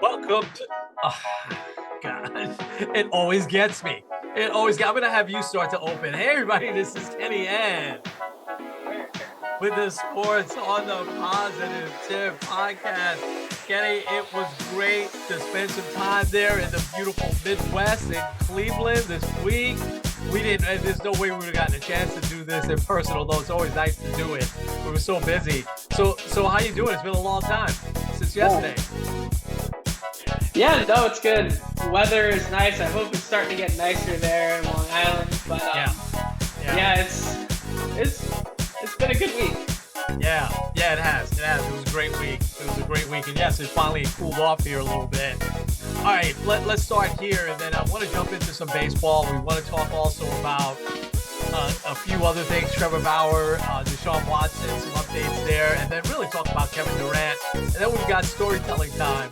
Welcome to. Oh, gosh, it always gets me. It always. I'm gonna have you start to open. Hey, everybody, this is Kenny Ann with the Sports on the Positive Tip podcast. Kenny, it was great to spend some time there in the beautiful Midwest in Cleveland this week. We didn't. There's no way we would have gotten a chance to do this in person, although it's always nice to do it. We were so busy. So how you doing? It's been a long time since yesterday. Yeah, no, it's good. The weather is nice. I hope it's starting to get nicer there in Long Island. But yeah, it's been a good week. Yeah, it has. It was a great week. And yes, it finally cooled off here a little bit. All right, let's start here, and then I want to jump into some baseball. We want to talk also about a few other things. Trevor Bauer, Deshaun Watson, some updates there, and then really talk about Kevin Durant. And then we've got storytelling time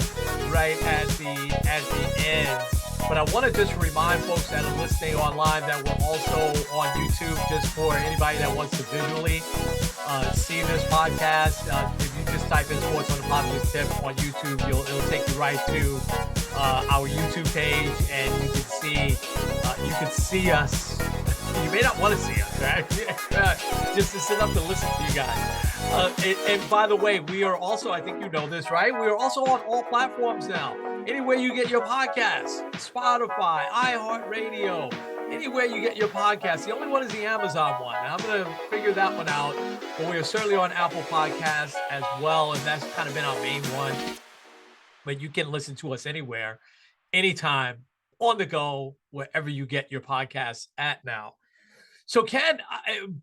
right at the end. But I want to just remind folks that are listening online that we're also on YouTube, just for anybody that wants to visually see this podcast. If you just type in Sports on the Positive Tip on YouTube, it'll take you right to our YouTube page, and you can see us. You may not want to see us, right? Just to sit up and listen to you guys. And by the way, we are also, I think you know this, right? We are also on all platforms now. Anywhere you get your podcasts, Spotify, iHeartRadio, anywhere you get your podcasts. The only one is the Amazon one. And I'm going to figure that one out. But we are certainly on Apple Podcasts as well. And that's kind of been our main one. But you can listen to us anywhere, anytime, on the go, wherever you get your podcasts at now. So Ken,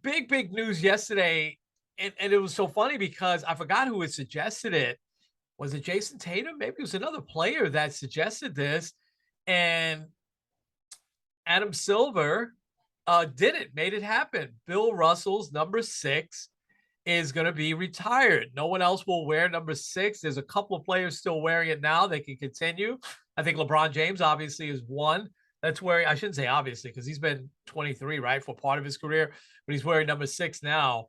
big news yesterday, and it was so funny because I forgot who had suggested it. Was it Jason Tatum? Maybe it was another player that suggested this, and Adam Silver made it happen. Bill Russell's number 6 is going to be retired. No one else will wear number 6. There's a couple of players still wearing it now. They can continue. I think LeBron James obviously is one. That's where I shouldn't say obviously, because he's been 23, right, for part of his career, but he's wearing number 6 now.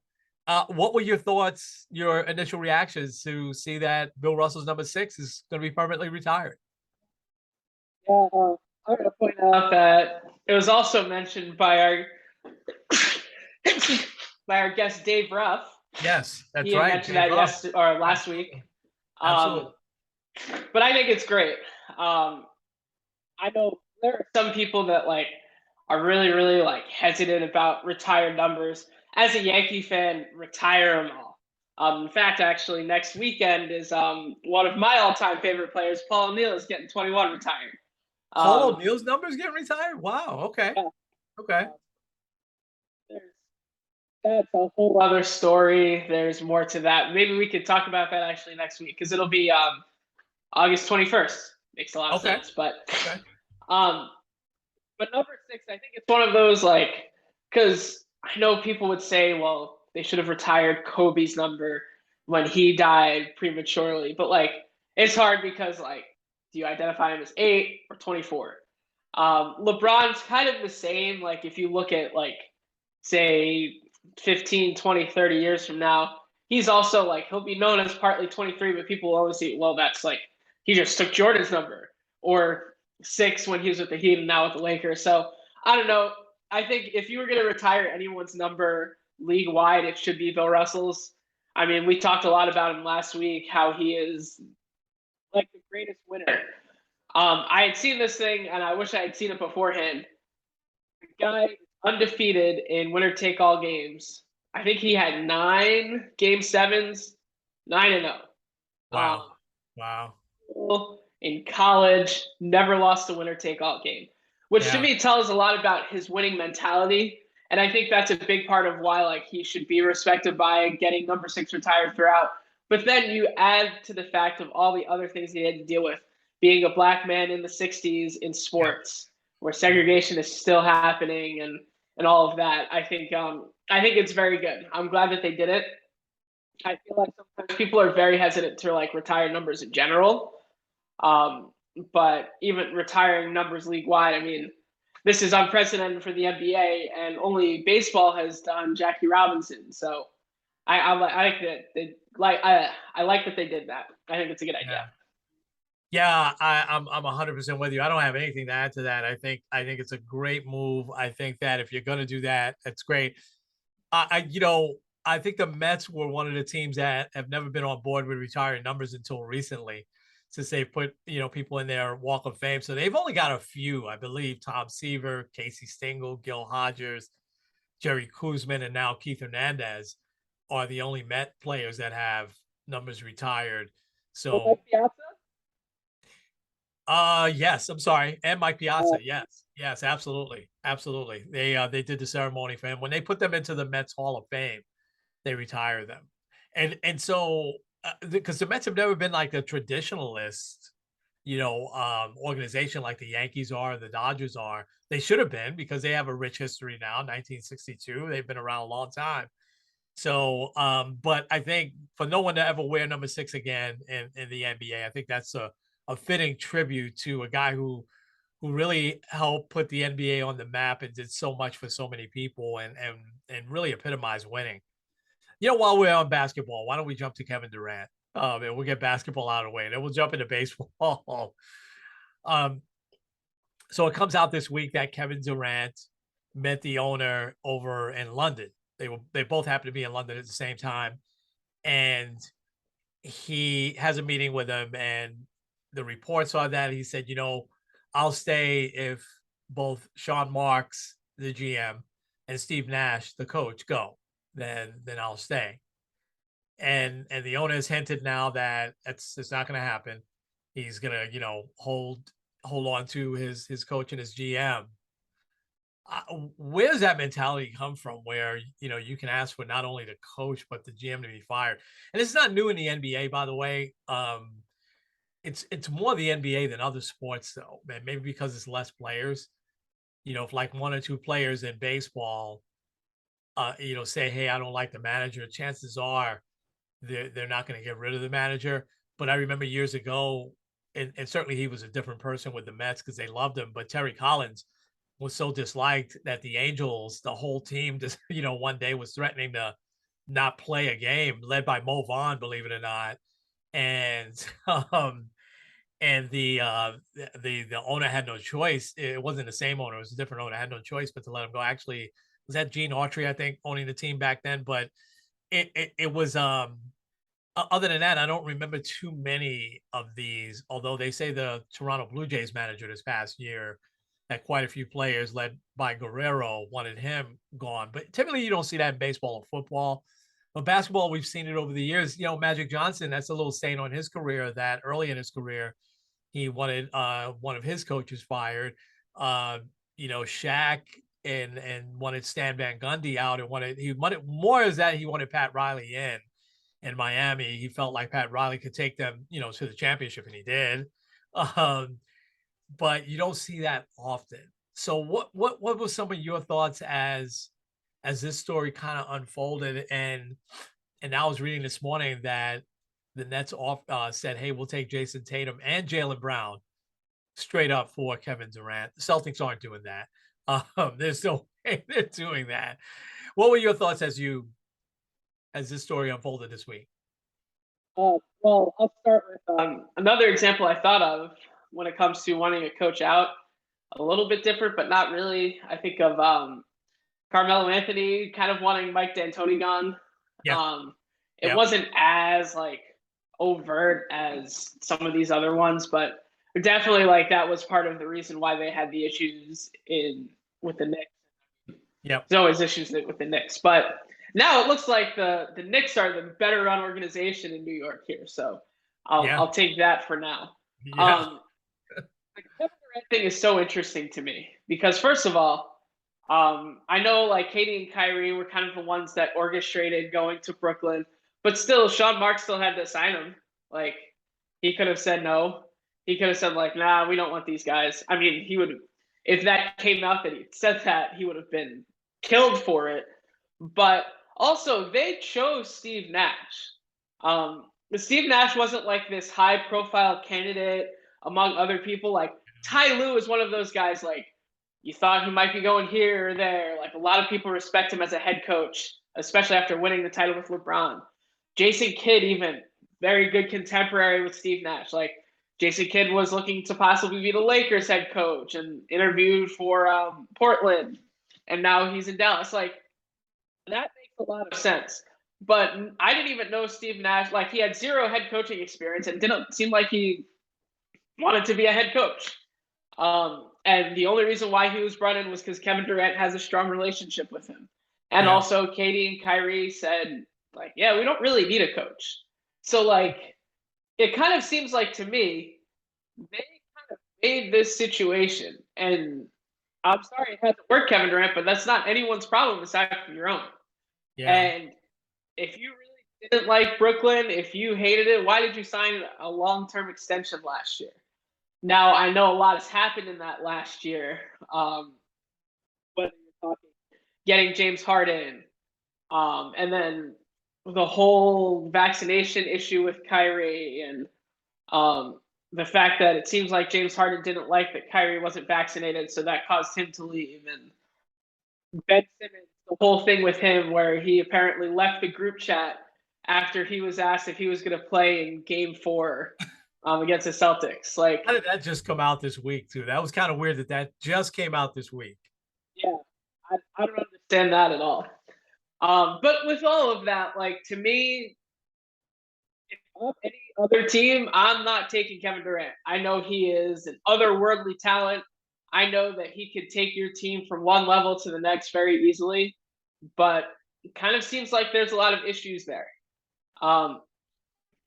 What were your thoughts, your initial reactions to see that Bill Russell's number 6 is going to be permanently retired? Yeah, I'm going to point out that it was also mentioned by our guest Dave Ruff. Yes, that's he right. He mentioned that last week. Absolutely. But I think it's great. I know there are some people that are really hesitant about retired numbers. As a Yankee fan, retire them all. In fact, actually, next weekend is one of my all-time favorite players, Paul O'Neill, is getting 21 retired. Paul O'Neill's numbers getting retired? Wow. Okay. Yeah. Okay. That's a whole other story. There's more to that. Maybe we could talk about that actually next week, because it'll be August 21st. Makes a lot of sense. But but number 6, I think it's one of those, because I know people would say, well, they should have retired Kobe's number when he died prematurely. But it's hard because do you identify him as 8 or 24? LeBron's kind of the same. If you look at say 15, 20, 30 years from now, he's also he'll be known as partly 23, but people will always say, well, that's he just took Jordan's number, or 6 when he was with the Heat and now with the Lakers. So I don't know. I think if you were going to retire anyone's number league wide, it should be Bill Russell's. I mean, we talked a lot about him last week, how he is the greatest winner. I had seen this thing, and I wish I had seen it beforehand. The guy undefeated in winner-take-all games. I think he had 9 Game 7s, 9-0. Wow. Wow. In college, never lost a winner-take-all game, which to me tells a lot about his winning mentality. And I think that's a big part of why he should be respected by getting number 6 retired throughout. But then you add to the fact of all the other things he had to deal with, being a black man in the 60s in sports, where segregation is still happening and all of that. I think it's very good. I'm glad that they did it. I feel like sometimes people are very hesitant to retire numbers in general. But even retiring numbers league wide, I mean, this is unprecedented for the NBA, and only baseball has done Jackie Robinson. So I like that they like that they did that. I think it's a good idea. Yeah, I'm 100% with you. I don't have anything to add to that. I think it's a great move. I think that if you're gonna do that, that's great. I think the Mets were one of the teams that have never been on board with retiring numbers until recently, since they put people in their Walk of Fame. So they've only got a few, I believe. Tom Seaver, Casey Stengel, Gil Hodges, Jerry Kuzman, and now Keith Hernandez are the only Met players that have numbers retired. Oh, Mike So Piazza? yes, I'm sorry. And Mike Uh, Piazza. Yes. Yes, absolutely. Absolutely. They did the ceremony for him. When they put them into the Mets Hall of Fame, they retire them. And so because the Mets have never been like a traditionalist, organization like the Yankees are, the Dodgers are. They should have been because they have a rich history now, 1962. They've been around a long time. So, but I think for no one to ever wear number 6 again in the NBA, I think that's a fitting tribute to a guy who really helped put the NBA on the map and did so much for so many people and really epitomized winning. While we're on basketball, why don't we jump to Kevin Durant? And we'll get basketball out of the way, and then we'll jump into baseball. um, so it comes out this week that Kevin Durant met the owner over in London. They both happened to be in London at the same time, and he has a meeting with him. And the reports are that he said, I'll stay if both Sean Marks, the GM, and Steve Nash, the coach, go. Then I'll stay. And the owner has hinted now that it's not going to happen. He's gonna hold on to his coach and his GM. Where does that mentality come from? Where you can ask for not only the coach but the GM to be fired, and it's not new in the NBA, by the way. It's more the NBA than other sports, though. Man, maybe because it's less players. If like one or two players in baseball, say, "Hey, I don't like the manager," chances are they're not going to get rid of the manager. But I remember years ago, and certainly he was a different person with the Mets because they loved him. But Terry Collins was so disliked that the Angels, the whole team, just one day was threatening to not play a game, led by Mo Vaughn, believe it or not. And and the owner had no choice. It wasn't the same owner; it was a different owner. Had no choice but to let him go. Actually, was that Gene Autry, I think, owning the team back then? But it was other than that, I don't remember too many of these, although they say the Toronto Blue Jays manager this past year had quite a few players led by Guerrero wanted him gone. But typically you don't see that in baseball or football. But basketball, we've seen it over the years. Magic Johnson, that's a little stain on his career that early in his career, he wanted one of his coaches fired. Uh, Shaq and wanted Stan Van Gundy out and he wanted more is that he wanted Pat Riley in Miami. He felt like Pat Riley could take them, to the championship, and he did. Um, but you don't see that often. So what was some of your thoughts as this story kind of unfolded? And I was reading this morning that the Nets said, "Hey, we'll take Jason Tatum and Jalen Brown straight up for Kevin Durant." The Celtics aren't doing that. There's no way they're doing that. What were your thoughts as this story unfolded this week? well, I'll start with another example I thought of when it comes to wanting a coach out. A little bit different, but not really. I think of Carmelo Anthony kind of wanting Mike D'Antoni gone. Yeah. Um, it Yep. wasn't as like overt as some of these other ones, but definitely like that was part of the reason why they had the issues in with the Knicks. Yep. There's always issues with the Knicks, but now it looks like the Knicks are the better run organization in New York here. So Yeah. I'll take that for now. Yeah. The Kevin Durant thing is so interesting to me because first of all, I know like Katie and Kyrie were kind of the ones that orchestrated going to Brooklyn, but still, Sean Marks still had to sign him. Like he could have said no. He could have said like, "Nah, we don't want these guys." I mean, he would, if that came out that he said that, he would have been killed for it. But also, they chose Steve Nash. But Steve Nash wasn't like this high-profile candidate among other people. Like Ty Lue is one of those guys. Like you thought he might be going here or there. Like a lot of people respect him as a head coach, especially after winning the title with LeBron. Jason Kidd, even very good contemporary with Steve Nash. Like Jason Kidd was looking to possibly be the Lakers head coach and interviewed for Portland, and now he's in Dallas. Like that makes a lot of sense. But I didn't even know Steve Nash. Like he had zero head coaching experience and didn't seem like he wanted to be a head coach. And the only reason why he was brought in was because Kevin Durant has a strong relationship with him. And Yeah. also Katie and Kyrie said, like, yeah, we don't really need a coach. So like it kind of seems like to me, they kind of made this situation. And I'm sorry it hasn't worked, Kevin Durant, but that's not anyone's problem aside from your own. Yeah. And if you really didn't like Brooklyn, if you hated it, why did you sign a long-term extension last year? Now I know a lot has happened in that last year. Whether you're talking getting James Harden, and then the whole vaccination issue with Kyrie, and the fact that it seems like James Harden didn't like that Kyrie wasn't vaccinated, so that caused him to leave. And Ben Simmons, the whole thing with him, where he apparently left the group chat after he was asked if he was going to play in Game 4 against the Celtics. Like, How did that just come out this week too? That was kind of weird that that just came out this week. yeah, I don't understand that at all. But with all of that, like to me, if I'm any other team, I'm not taking Kevin Durant. I know he is an otherworldly talent. I know that he could take your team from one level to the next very easily, but it kind of seems like there's a lot of issues there. Um,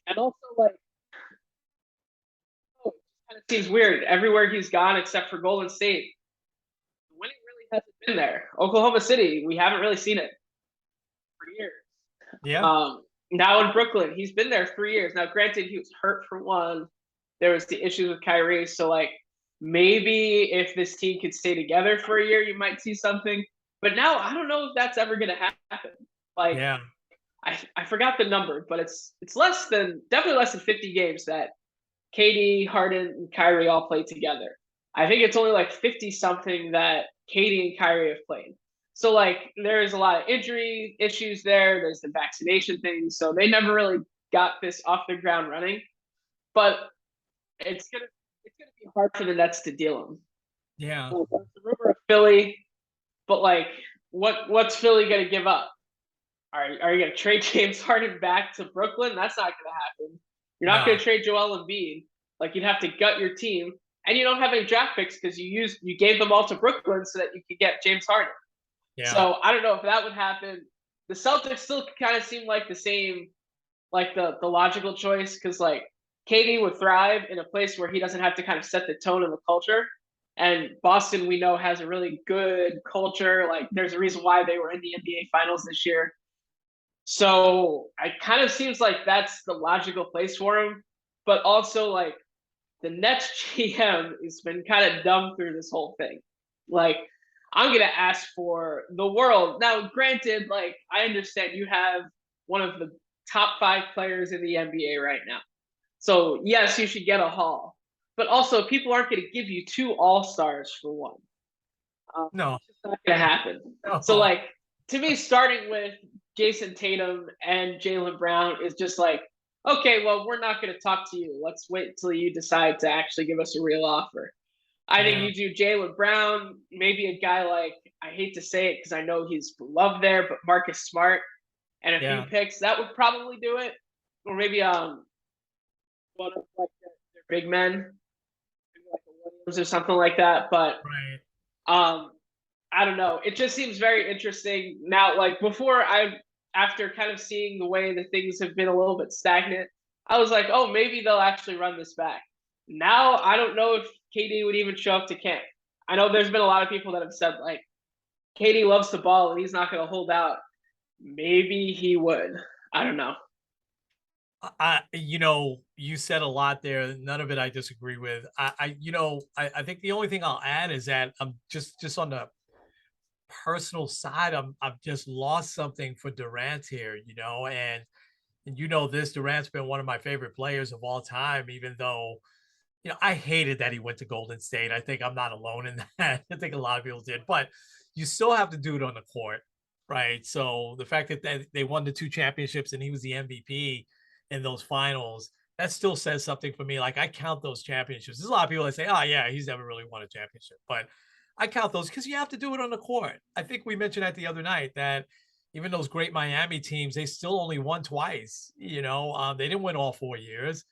and also, like, oh, it kind of seems weird. Everywhere he's gone, except for Golden State, winning really hasn't been there. Oklahoma City, we haven't really seen it for years. Yeah. Um, Now in Brooklyn, he's been there 3 years. Now, granted, he was hurt for one. There was the issues with Kyrie. So, like, maybe if this team could stay together for a year, you might see something. But now I don't know if that's ever going to happen. Like, Yeah. I forgot the number, but it's less than definitely less than 50 games that KD, Harden, and Kyrie all played together. I think it's only like 50 something that KD and Kyrie have played. So like there's a lot of injury issues there. There's the vaccination thing. So they never really got this off the ground running. But it's gonna be hard for the Nets to deal them. Yeah. So there's the rumor of Philly, but like what's Philly gonna give up? Are you gonna trade James Harden back to Brooklyn? That's not gonna happen. You're not going No. to trade Joel Embiid. Like you'd have to gut your team, and you don't have any draft picks because you gave them all to Brooklyn so that you could get James Harden. Yeah. So I don't know if that would happen. The Celtics still kind of seem like the same, like the logical choice because like KD would thrive in a place where he doesn't have to kind of set the tone of the culture. And Boston, we know, has a really good culture. Like there's a reason why they were in the NBA Finals this year. So it kind of seems like that's the logical place for him. But also, like, the Nets GM has been kind of dumb through this whole thing. Like, I'm going to ask for the world. Now, granted, like, I understand you have one of the top 5 players in the NBA right now. So, yes, you should get a haul. But also, people aren't going to give you 2 All-Stars for one. No. It's just not going to happen. So, No. like, to me, starting with Jason Tatum and Jaylen Brown is just like, okay, well, we're not going to talk to you. Let's wait until you decide to actually give us a real offer. I think Yeah. you do Jaylen Brown, maybe a guy like, I hate to say it because I know he's beloved there, but Marcus Smart and a few Yeah. picks, that would probably do it. Or maybe one of like their big men, maybe like a Williams or something like that. But Right. um, I don't know. It just seems very interesting now. Like before, after kind of seeing the way that things have been a little bit stagnant, I was like, oh, maybe they'll actually run this back. Now I don't know if KD would even show up to camp. I know there's been a lot of people that have said like KD loves the ball and he's not going to hold out. Maybe he would. I don't know. You said a lot there. None of it I disagree with. I think the only thing I'll add is that I'm just on the personal side, I've just lost something for Durant here, and this Durant's been one of my favorite players of all time, even though I hated that he went to Golden State. I think I'm not alone in that. I think a lot of people did, but you still have to do it on the court, right? So the fact that they won the 2 championships and he was the MVP in those finals, that still says something for me. Like I count those championships. There's a lot of people that say, "Oh yeah, he's never really won a championship," but I count those because you have to do it on the court. I think we mentioned that the other night that even those great Miami teams, they still only won twice. They didn't win all 4 years,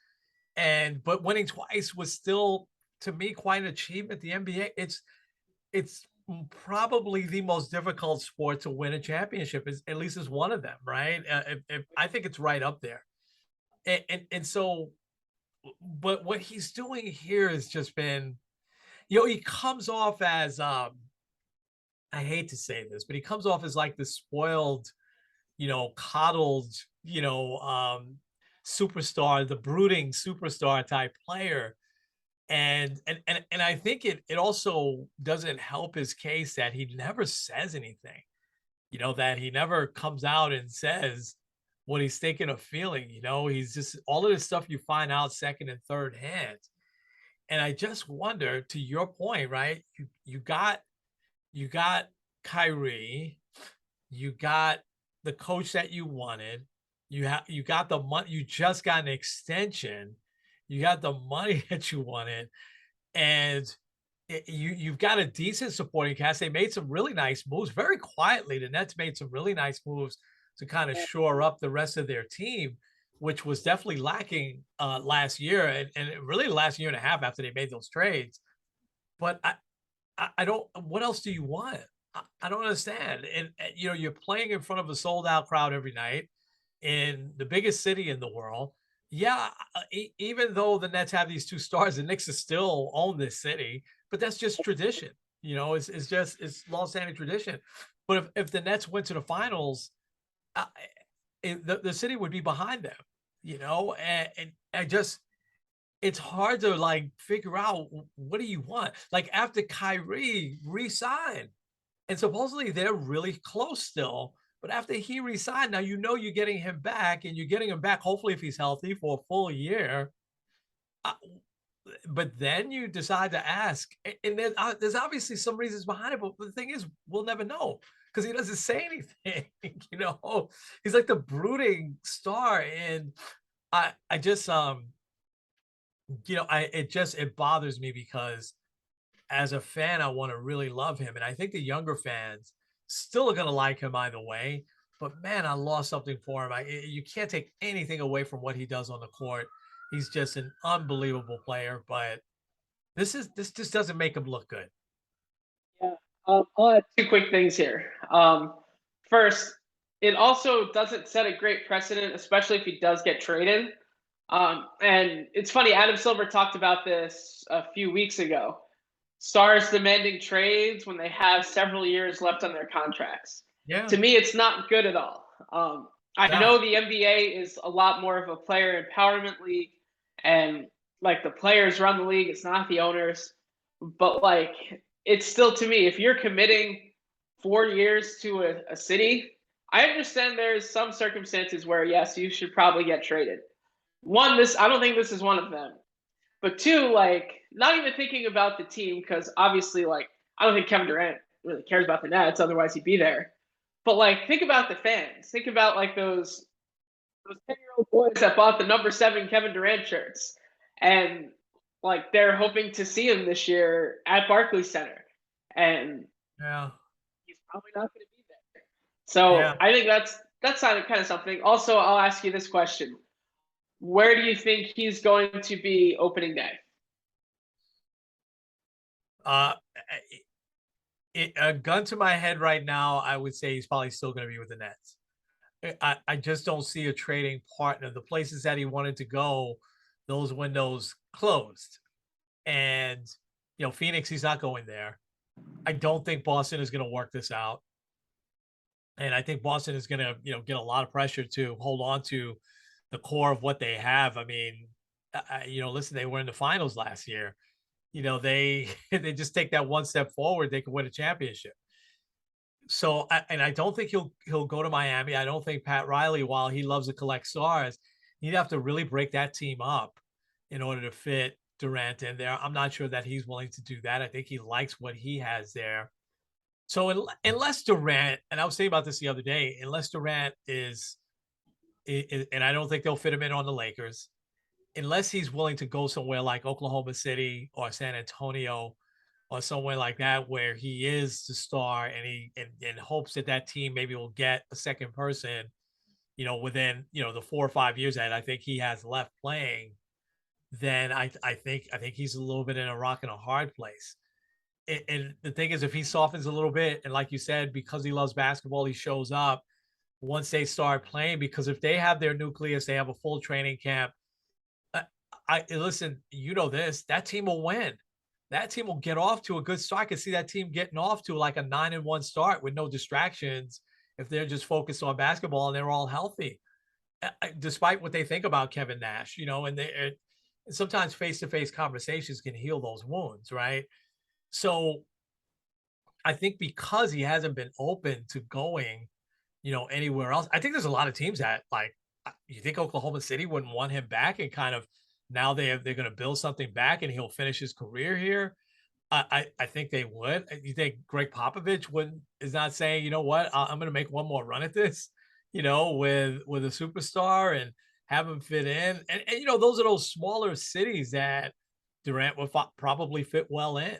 and but winning twice was still to me quite an achievement. The NBA, it's probably the most difficult sport to win a championship. Is at least is one of them, right? I think it's right up there. And so, but what he's doing here has just been, he comes off as I hate to say this, but he comes off as like the spoiled, coddled, superstar, the brooding superstar type player. And I think it also doesn't help his case that he never says anything, that he never comes out and says what he's thinking or feeling. He's just all of this stuff you find out second and third hand. And I just wonder, to your point, right? You got Kyrie, you got the coach that you wanted, you got the money, you just got an extension, you got the money that you wanted, and you've got a decent supporting cast. They made some really nice moves very quietly. The Nets made some really nice moves to kind of shore up the rest of their team, which was definitely lacking last year, and really the last year and a half after they made those trades. But I don't. What else do you want? I don't understand. And you're playing in front of a sold out crowd every night in the biggest city in the world. Yeah, even though the Nets have these two stars, the Knicks still own this city, but that's just tradition. It's long-standing tradition. But if the Nets went to the finals, uh, the city would be behind them. And I just it's hard to like figure out what do you want. Like after Kyrie re-signed, and supposedly they're really close still. But after he resigned, now you're getting him back, and you're getting him back, hopefully, if he's healthy for a full year. Uh, but then you decide to ask, and there's obviously some reasons behind it. But the thing is, we'll never know because he doesn't say anything. He's like the brooding star, and I just it bothers me because as a fan, I want to really love him. And I think the younger fans still are going to like him either way. But man, I lost something for him. You can't take anything away from what he does on the court. He's just an unbelievable player. But this just doesn't make him look good. Yeah. I'll add two quick things here. First, it also doesn't set a great precedent, especially if he does get traded. And it's funny, Adam Silver talked about this a few weeks ago. Stars demanding trades when they have several years left on their contracts. Yeah. To me, it's not good at all. I know the NBA is a lot more of a player empowerment league, and like the players run the league, it's not the owners. But like, it's still, to me, if you're committing 4 years to a city, I understand there's some circumstances where yes, you should probably get traded. One, I don't think this is one of them. But two, like, not even thinking about the team, because obviously, like, I don't think Kevin Durant really cares about the Nets, otherwise he'd be there. But like, think about the fans. Think about like those 10-year-old boys that bought the number 7 Kevin Durant shirts, and like they're hoping to see him this year at Barclays Center, and Yeah. he's probably not going to be there. So Yeah. I think that's kind of something. Also, I'll ask you this question: where do you think he's going to be opening day? Uh, a gun to my head right now, I would say he's probably still going to be with the Nets. I just don't see a trading partner. The places that he wanted to go, those windows closed. And, Phoenix, he's not going there. I don't think Boston is going to work this out. And I think Boston is going to, get a lot of pressure to hold on to the core of what they have. I mean, listen, they were in the finals last year. They they just take that one step forward, they can win a championship. So, I don't think he'll go to Miami. I don't think Pat Riley, while he loves to collect stars, he'd have to really break that team up in order to fit Durant in there. I'm not sure that he's willing to do that. I think he likes what he has there. So unless Durant, and I was thinking about this the other day, unless Durant is, and I don't think they'll fit him in on the Lakers. unless he's willing to go somewhere like Oklahoma City or San Antonio or somewhere like that where he is the star and and hopes that that team maybe will get a second person, within, the 4 or 5 years that I think he has left playing, then I think he's a little bit in a rock and a hard place. And the thing is, if he softens a little bit, and like you said, because he loves basketball, he shows up once they start playing. Because if they have their nucleus, they have a full training camp. Uh, listen, this, that team will win. That team will get off to a good start. I can see that team getting off to like a 9-1 start with no distractions if they're just focused on basketball and they're all healthy. Despite what they think about Kevin Nash, and sometimes face-to-face conversations can heal those wounds, right? So I think because he hasn't been open to going, anywhere else, I think there's a lot of teams that like, you think Oklahoma City wouldn't want him back, and kind of now they're going to build something back and he'll finish his career here. I think they would. You think Greg Popovich wouldn't is not saying, you know what, I'm going to make one more run at this, with a superstar and have him fit in, and those are those smaller cities that Durant would probably fit well in.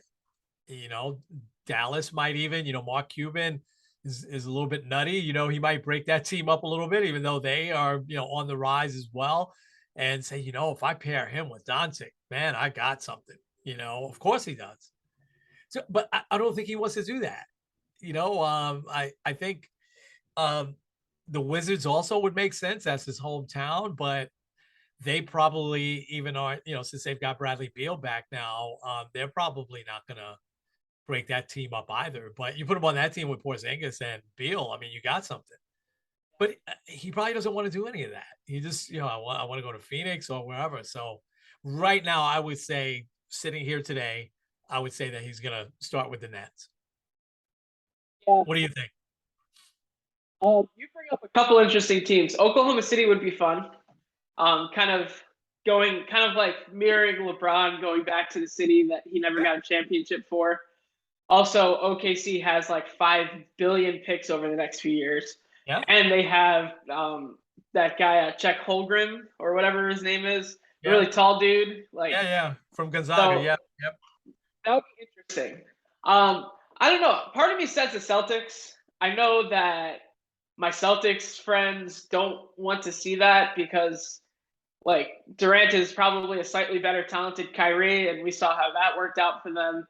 You know, Dallas might even, Mark Cuban is a little bit nutty. He might break that team up a little bit, even though they are, on the rise as well. And say, if I pair him with Doncic, man, I got something. Of course he does. So, but I don't think he wants to do that. I think the Wizards also would make sense. That's his hometown, but they probably even are, since they've got Bradley Beal back now, they're probably not going to break that team up either. But you put him on that team with Porzingis and Beal, I mean, you got something. But he probably doesn't want to do any of that. He just, I want to go to Phoenix or wherever. So right now, I would say, sitting here today, I would say that he's going to start with the Nets. Yeah. What do you think? You bring up a couple interesting teams. Oklahoma City would be fun. Kind of like mirroring LeBron going back to the city that he never got a championship for. Also, OKC has like 5 billion picks over the next few years, Yeah. and they have that guy Czech Holmgren or whatever his name is, the really tall dude. Like, yeah, from Gonzaga. So Yeah, yep. that would be interesting. I don't know. Part of me says the Celtics. I know that my Celtics friends don't want to see that because like Durant is probably a slightly better talented Kyrie, and we saw how that worked out for them.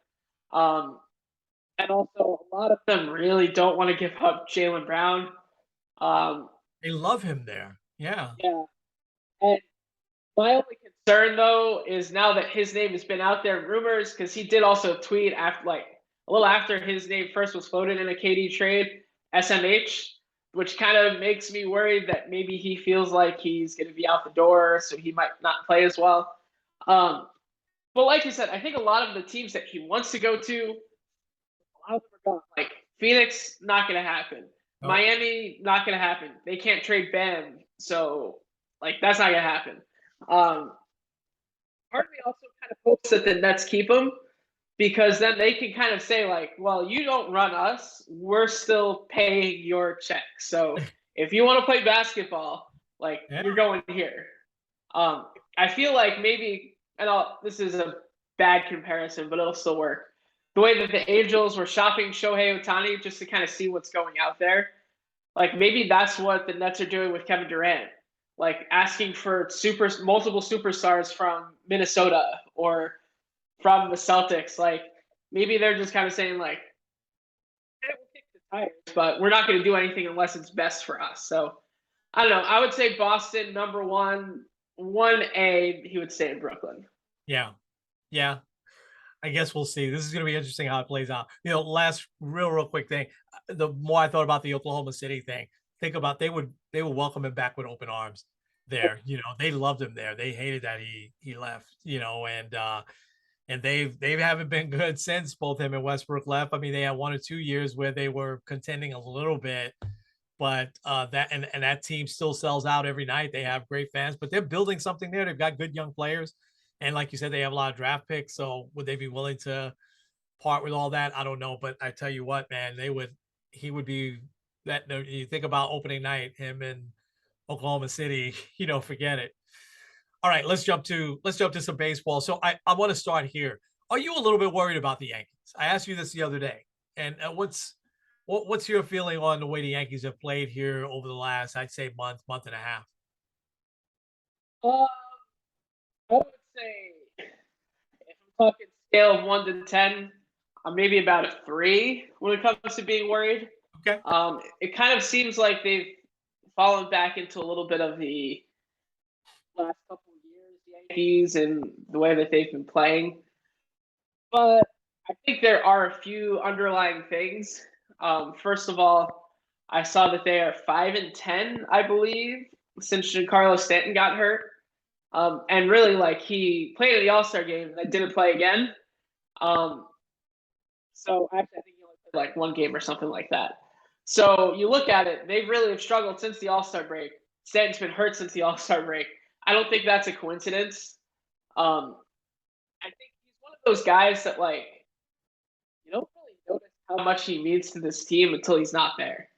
And also, a lot of them really don't want to give up Jaylen Brown. They love him there. Yeah. Yeah. And my only concern, though, is now that his name has been out there in rumors, because he did also tweet after, like, a little after his name first was floated in a KD trade, SMH, which kind of makes me worried that maybe he feels like he's going to be out the door, so he might not play as well. But like you said, I think a lot of the teams that he wants to go to, a lot of them are gone. Like Phoenix, not going to happen. Nope. Miami, not going to happen. They can't trade Bam, so like that's not going to happen. Part of me also kind of hopes that the Nets keep him because then they can kind of say like, well, you don't run us, we're still paying your check. So if you want to play basketball, like you're going here. I feel like maybe, and this is a bad comparison, but it'll still work. The way that the Angels were shopping Shohei Ohtani just to kind of see what's going out there, like maybe that's what the Nets are doing with Kevin Durant, like asking for multiple superstars from Minnesota or from the Celtics. Like maybe they're just kind of saying like, hey, we'll kick the tires, but we're not going to do anything unless it's best for us. So I don't know. I would say Boston number 1A. He would stay in Brooklyn. Yeah. Yeah. I guess we'll see. This is going to be interesting how it plays out. Last real quick thing. The more I thought about the Oklahoma City thing, think about they would welcome him back with open arms there. They loved him there. They hated that he left, and they haven't been good since both him and Westbrook left. I mean, they had 1 or 2 years where they were contending a little bit, but that team still sells out every night. They have great fans, but they're building something there. They've got good young players. And like you said, they have a lot of draft picks. So would they be willing to part with all that? I don't know. But I tell you what, man, he would be that. You think about opening night, him in Oklahoma City, forget it. All right, let's jump to some baseball. So I want to start here. Are you a little bit worried about the Yankees? I asked you this the other day, and what's your feeling on the way the Yankees have played here over the last, I'd say, month and a half? Uh, I would say if I'm talking scale of 1 to 10, I'm maybe about a 3 when it comes to being worried. Okay, It kind of seems like they've fallen back into a little bit of the last couple of years, the Yankees, and the way that they've been playing. But I think there are a few underlying things. First of all, I saw that they are 5-10, I believe, since Giancarlo Stanton got hurt. And really, like he played at the All Star game and then didn't play again. Um, so actually, I think he only played like one game or something like that. So you look at it, they really have struggled since the All Star break. Stanton's been hurt since the All Star break. I don't think that's a coincidence. Um, I think he's one of those guys that like you don't really notice how much he means to this team until he's not there.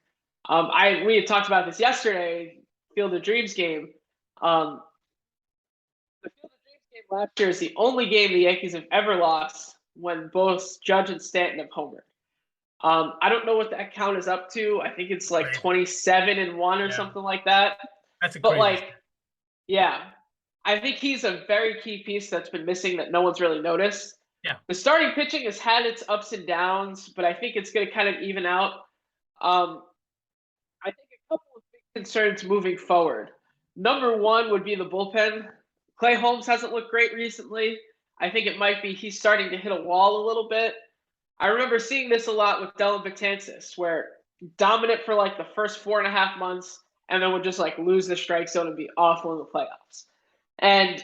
We had talked about this yesterday, Field of Dreams game. Um, the Field of Dreams game last year is the only game the Yankees have ever lost when both Judge and Stanton have homered. I don't know what that count is up to. I think it's like crazy. 27-1 or Yeah, something like that. that's a But crazy. like, yeah, I think he's a very key piece that's been missing that no one's really noticed. Yeah, The starting pitching has had its ups and downs, but I think it's going to kind of even out. Um, I think a couple of big concerns moving forward. Number one would be the bullpen. Clay Holmes hasn't looked great recently. I think it might be he's starting to hit a wall a little bit. I remember seeing this a lot with Dylan Betances, where dominant for like the first 4.5 months, and then would just like lose the strike zone and be awful in the playoffs. And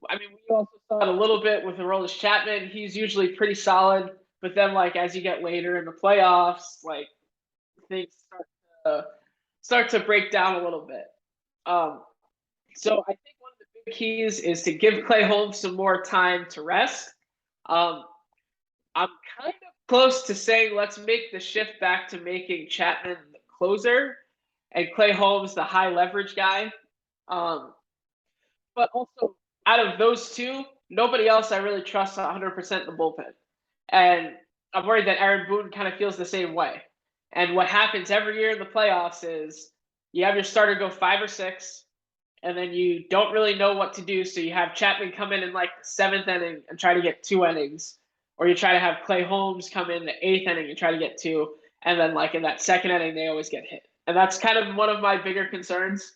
I mean, we also saw it a little bit with Aroldis Chapman. He's usually pretty solid, but then like as you get later in the playoffs, like things start to break down a little bit. Um, so I think one of the big keys is to give Clay Holmes some more time to rest. Um, I'm kind of close to saying let's make the shift back to making Chapman the closer and Clay Holmes the high leverage guy. Um, but also, out of those two, nobody else I really trust 100% in the bullpen. And I'm worried that Aaron Boone kind of feels the same way. And what happens every year in the playoffs is you have your starter go 5 or 6, and then you don't really know what to do. So you have Chapman come in like the 7th inning and try to get 2 innings, or you try to have Clay Holmes come in the 8th inning and try to get two, and then like in that 2nd inning they always get hit. And that's kind of one of my bigger concerns.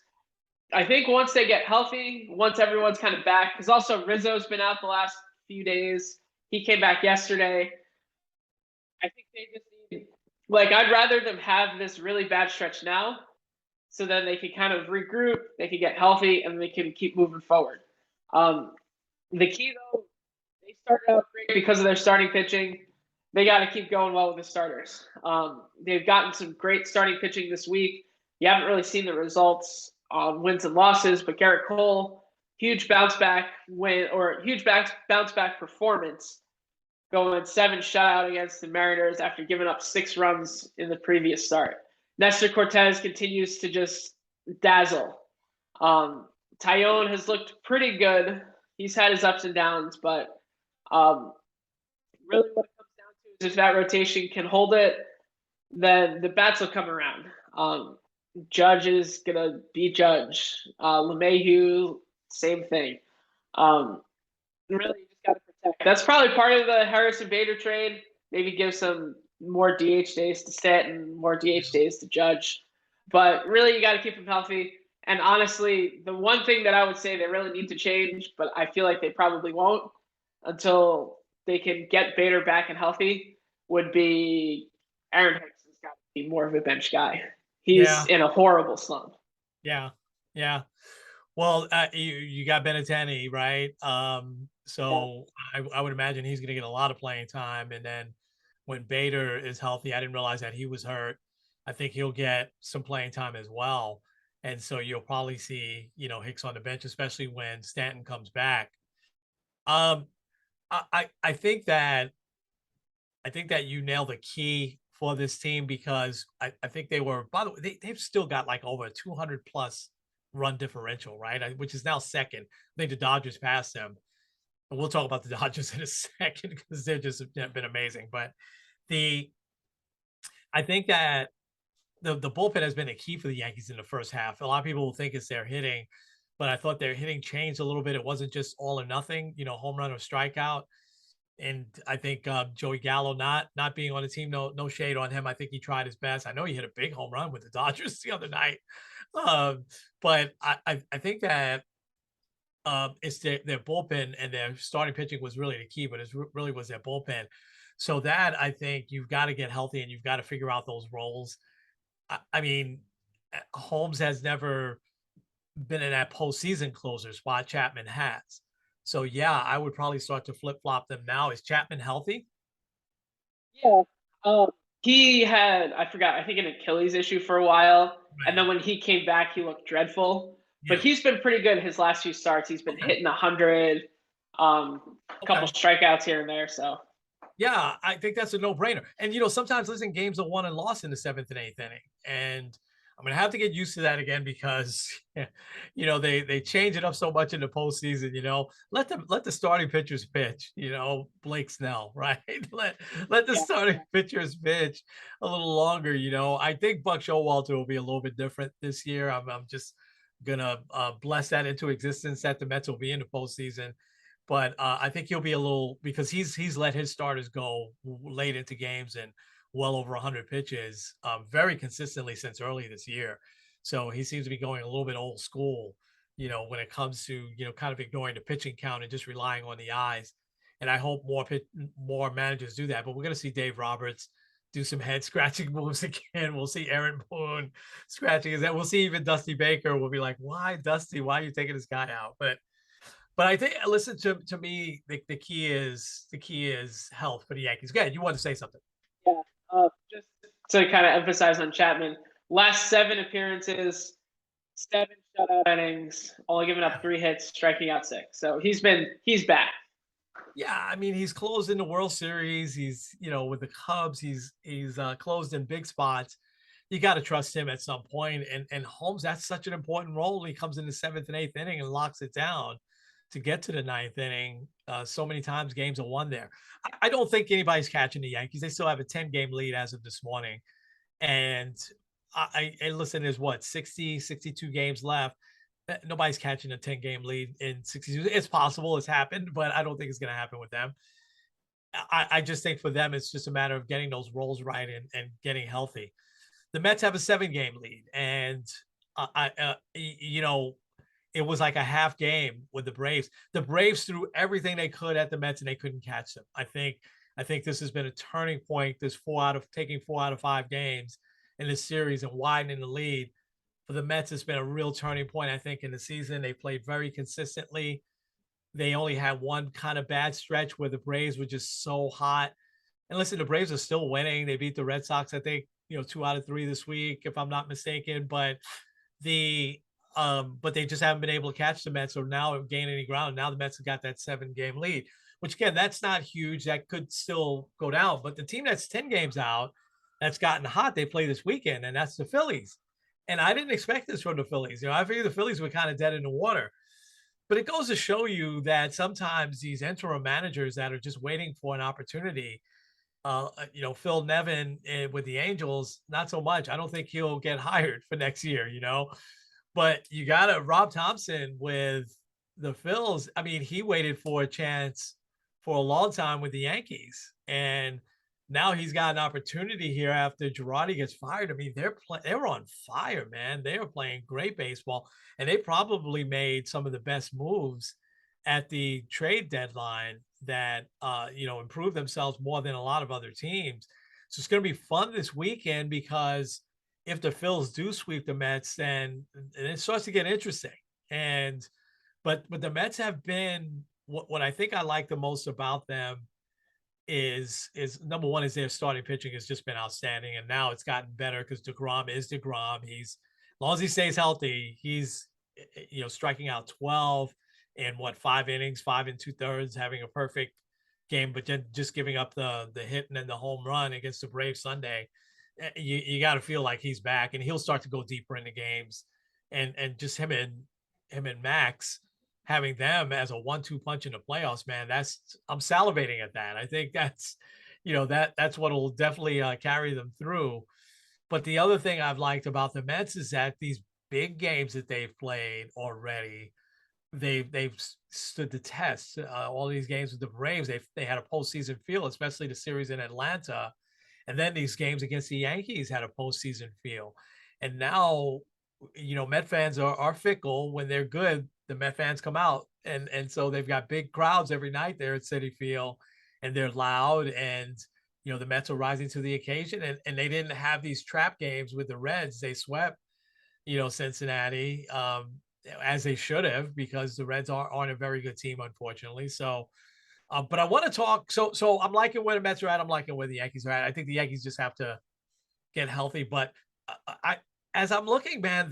I think once they get healthy, once everyone's kind of back, because also Rizzo's been out the last few days. He came back yesterday. I think they just need, like, I'd rather them have this really bad stretch now so then they can kind of regroup, they can get healthy, and they can keep moving forward. Um, the key, though, they started out great because of their starting pitching. They got to keep going well with the starters. They've gotten some great starting pitching this week. You haven't really seen the results on wins and losses, but Garrett Cole, huge bounce back win or huge bounce back performance, going 7 shutout against the Mariners after giving up 6 runs in the previous start. Nestor Cortez continues to just dazzle. Tyone has looked pretty good. He's had his ups and downs, but um, really what it comes down to is if that rotation can hold it, then the bats will come around. Judge is gonna be Judge. LeMahieu, same thing. Really, you just got to protect. That's probably part of the Harrison Bader trade. Maybe give some more DH days to Stanton, more DH days to Judge. But really, you got to keep him healthy. And honestly, the one thing that I would say they really need to change, but I feel like they probably won't until they can get Bader back and healthy, would be Aaron Hicks has got to be more of a bench guy. He's yeah, in a horrible slump. yeah, yeah. Well, you got Benintendi, right? Yeah. So I would imagine he's going to get a lot of playing time, and then when Bader is healthy, I didn't realize that he was hurt. I think he'll get some playing time as well, and so you'll probably see Hicks on the bench, especially when Stanton comes back. Um, I think that you nailed the key for this team because I think they were, by the way, they've still got like over 200 plus run differential, right? Which is now second. I think the Dodgers passed them. And we'll talk about the Dodgers in a second because they're just been amazing. But the I think that the bullpen has been a key for the Yankees in the first half. A lot of people will think it's their hitting, but I thought their hitting changed a little bit. It wasn't just all or nothing, home run or strikeout. And I think Joey Gallo not being on the team, no shade on him. I think he tried his best. I know he hit a big home run with the Dodgers the other night, but I think that it's their bullpen and their starting pitching was really the key, but it really was their bullpen. So that I think you've got to get healthy and you've got to figure out those roles. I mean, Holmes has never been in that postseason closer spot. Chapman has. So yeah, I would probably start to flip flop them now. Is Chapman healthy? Yeah. Um, he had, I forgot, I think an Achilles issue for a while. And then Right. when he came back, he looked dreadful. But Yeah. he's been pretty good his last few starts. He's been Okay. hitting 100, a couple Okay. strikeouts here and there. So Yeah, I think that's a no-brainer. And sometimes listen, games are won and lost in the seventh and eighth inning. And I'm gonna have to get used to that again because they change it up so much in the postseason. Let the starting pitchers pitch. Blake Snell, right? Let the yeah, starting pitchers pitch a little longer. I think Buck Showalter will be a little bit different this year. I'm just gonna bless that into existence that the Mets will be in the postseason. But I think he'll be a little because he's let his starters go late into games and well over 100 pitches very consistently since early this year. So he seems to be going a little bit old school, when it comes to kind of ignoring the pitching count and just relying on the eyes. And I hope more managers do that. But we're going to see Dave Roberts do some head scratching moves again. We'll see Aaron Boone scratching his head. We'll see even Dusty Baker will be like, "Why, Dusty? Why are you taking this guy out?" But I think listen to me, the key is health for the Yankees. Good. You want to say something? yeah. Just to kind of emphasize on Chapman, last 7 appearances, 7 shutout innings, only giving up 3 hits, striking out 6. So he's back. Yeah, I mean he's closed in the World Series. He's with the Cubs. He's closed in big spots. You got to trust him at some point. And Holmes, that's such an important role. He comes in the seventh and eighth inning and locks it down to get to the ninth inning. So many times games are won there. I don't think anybody's catching the Yankees. They still have a 10-game lead as of this morning. And and listen, there's what, 60, 62 games left. Nobody's catching a 10-game lead in 62. It's possible, it's happened, but I don't think it's going to happen with them. I just think for them, it's just a matter of getting those roles right and getting healthy. The Mets have a 7-game lead, and it was like a half game with the Braves. The Braves threw everything they could at the Mets, and they couldn't catch them. I think this has been a turning point. This taking 4 out of 5 games in this series and widening the lead for the Mets has been a real turning point. I think in the season they played very consistently. They only had one kind of bad stretch where the Braves were just so hot. And listen, the Braves are still winning. They beat the Red Sox, I think, 2 out of 3 this week, if I'm not mistaken. The but they just haven't been able to catch the Mets. So now gain any ground. Now the Mets have got that 7-game lead, which again, that's not huge. That could still go down. But the team that's 10 games out, that's gotten hot, they play this weekend, and that's the Phillies. And I didn't expect this from the Phillies. I figured the Phillies were kind of dead in the water. But it goes to show you that sometimes these interim managers that are just waiting for an opportunity, Phil Nevin with the Angels, not so much. I don't think he'll get hired for next year. But you got to Rob Thompson with the Phils. I mean, he waited for a chance for a long time with the Yankees, and now he's got an opportunity here after Girardi gets fired. I mean, they're on fire, man. They are playing great baseball, and they probably made some of the best moves at the trade deadline that improved themselves more than a lot of other teams. So it's going to be fun this weekend because if the Phils do sweep the Mets, then it starts to get interesting. And but the Mets have been what I think I like the most about them is number one is their starting pitching has just been outstanding, and now it's gotten better because DeGrom is DeGrom. He's as long as he stays healthy, he's striking out 12 in 5 innings, 5 and 2/3, having a perfect game, but then just giving up the hit and then the home run against the Braves Sunday. You got to feel like he's back, and he'll start to go deeper into games. and just him and Max having them as a 1-2 punch in the playoffs, man, I'm salivating at that. I think that's what'll definitely carry them through. But the other thing I've liked about the Mets is that these big games that they've played already, they've stood the test. All these games with the Braves, they had a postseason feel, especially the series in Atlanta, and then these games against the Yankees had a postseason feel. And now, Met fans are fickle. When they're good, the Met fans come out, and so they've got big crowds every night there at Citi Field, and they're loud, and the Mets are rising to the occasion, and they didn't have these trap games with the Reds. They swept, Cincinnati, as they should have, because the Reds aren't a very good team, unfortunately. So, but I want to talk. So I'm liking where the Mets are at. I'm liking where the Yankees are at. I think the Yankees just have to get healthy. But I, as I'm looking, man,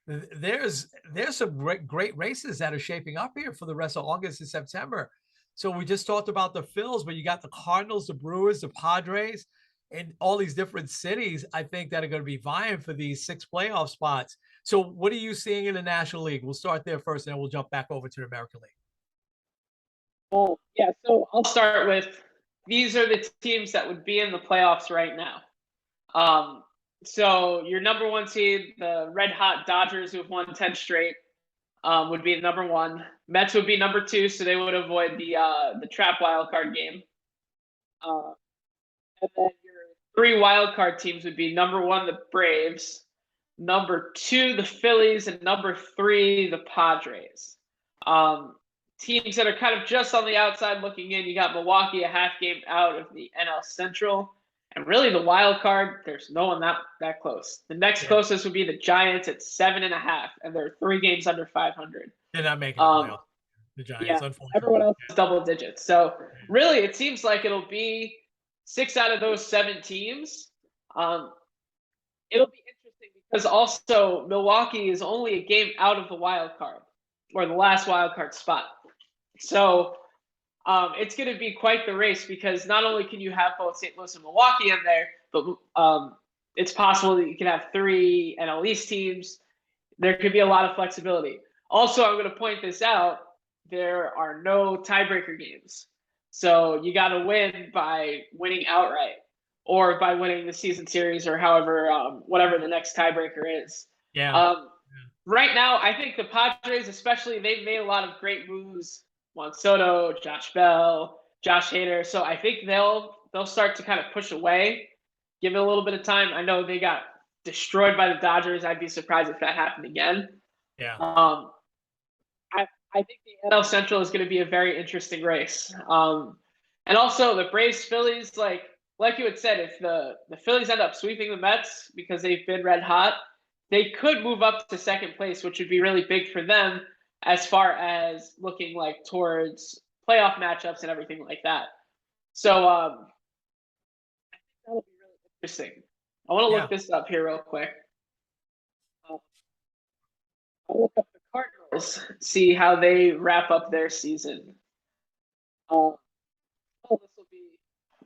there's some great races that are shaping up here for the rest of August and September. So we just talked about the Phils, but you got the Cardinals, the Brewers, the Padres, and all these different cities, I think, that are going to be vying for these 6 playoff spots. So what are you seeing in the National League? We'll start there first, and then we'll jump back over to the American League. Well, yeah, so I'll start with these are the teams that would be in the playoffs right now. So your number one seed, the red hot Dodgers, who have won 10 straight, would be number one. Mets would be number 2, so they would avoid the trap wild card game. And then your 3 wild card teams would be number 1, the Braves, number 2, the Phillies, and number 3, the Padres. Teams that are kind of just on the outside looking in, you got Milwaukee a half game out of the NL Central. And really the wild card, there's no one that close. The next closest would be the Giants at 7.5, and they're 3 games under 500. They're not making the playoffs. The Giants, yeah, unfortunately. Everyone else is double digits. So really, it seems like it'll be 6 out of those 7 teams. It'll be interesting because also Milwaukee is only a game out of the wild card, or the last wild card spot. So it's going to be quite the race, because not only can you have both St. Louis and Milwaukee in there, but it's possible that you can have 3 NL East teams. There could be a lot of flexibility. Also, I'm going to point this out. There are no tiebreaker games. So you got to win by winning outright, or by winning the season series, or however, whatever the next tiebreaker is. Yeah. Right now, I think the Padres, especially, they've made a lot of great moves. Juan Soto, Josh Bell, Josh Hader. So I think they'll start to kind of push away, give it a little bit of time. I know they got destroyed by the Dodgers. I'd be surprised if that happened again. Yeah. I think the NL Central is going to be a very interesting race. And also the Braves Phillies, like you had said, if the Phillies end up sweeping the Mets because they've been red hot, they could move up to second place, which would be really big for them as far as looking like towards playoff matchups and everything like that. So I think that'll be really interesting. I want to look this up here real quick. I'll look up the Cardinals, see how they wrap up their season. Oh,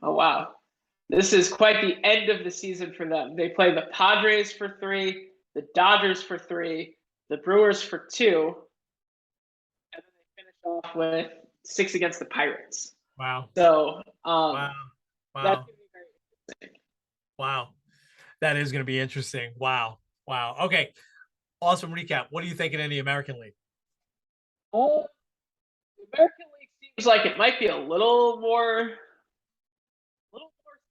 wow. This is quite the end of the season for them. They play the Padres for 3, the Dodgers for 3, the Brewers for 2, and then they finish off with 6 against the Pirates. Wow. So wow. That's going to be very interesting. Wow. That is going to be interesting. Wow. Okay. Awesome recap. What are you thinking in the American League? The American League seems like it might be a little more